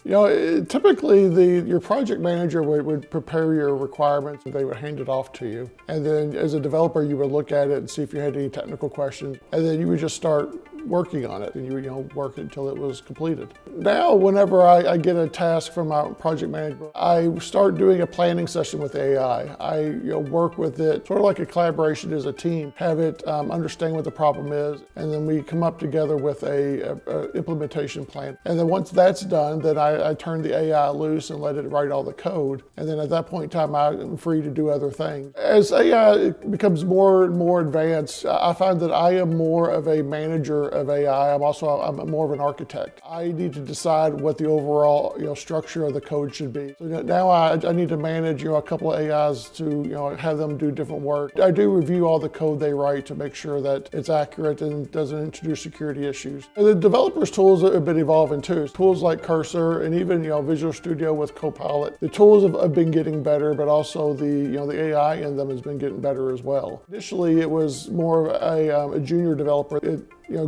Typically your project manager would prepare your requirements and they would hand it off to you. And then as a developer, you would look at it and see if you had any technical questions. And then you would just start working on it and you would work it until it was completed. Now, whenever I get a task from my project manager, I start doing a planning session with AI. I work with it sort of like a collaboration as a team, have it understand what the problem is, and then we come up together with a implementation plan. And then once that's done, then I turn the AI loose and let it write all the code. And then at that point in time, I'm free to do other things. As AI becomes more and more advanced, I find that I am more of a manager of AI. I'm more of an architect. I need to decide what the overall structure of the code should be. So now I need to manage a couple of AIs to have them do different work. I do review all the code they write to make sure that it's accurate and doesn't introduce security issues. And the developers' tools have been evolving too. Tools like Cursor and even Visual Studio with Copilot. The tools have been getting better, but also the AI in them has been getting better as well. Initially, it was more of a junior developer. It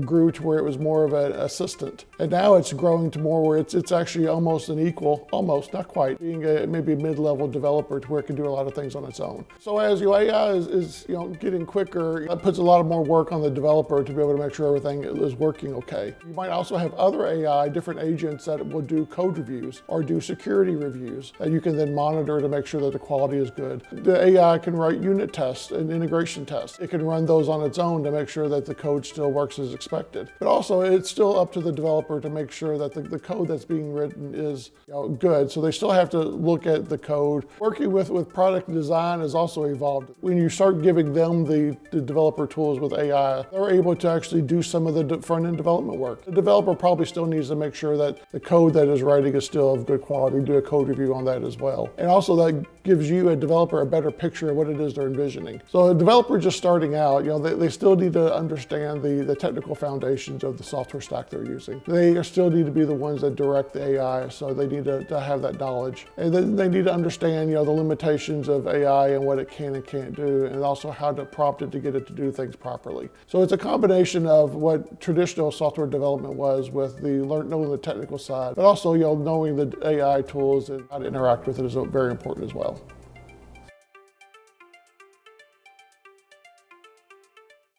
grew to where it was more of an assistant. And now it's growing to more where it's actually almost an equal, almost, not quite, being maybe a mid-level developer to where it can do a lot of things on its own. So as AI is getting quicker, that puts a lot of more work on the developer to be able to make sure everything is working okay. You might also have other AI, different agents that will do code reviews or do security reviews that you can then monitor to make sure that the quality is good. The AI can write unit tests and integration tests. It can run those on its own to make sure that the code still works as expected. But also it's still up to the developer to make sure that the code that's being written is good. So they still have to look at the code. Working with product design has also evolved. When you start giving them the developer tools with AI, they're able to actually do some of the front-end development work. The developer probably still needs to make sure that the code that is writing is still of good quality, do a code review on that as well. And also that gives you, a developer, a better picture of what it is they're envisioning. So a developer just starting out, they still need to understand the technical foundations of the software stack they're using. They still need to be the ones that direct the AI, so they need to have that knowledge. And then they need to understand, the limitations of AI and what it can and can't do, and also how to prompt it to get it to do things properly. So it's a combination of what traditional software development was with knowing the technical side, but also, knowing the AI tools and how to interact with it is very important as well.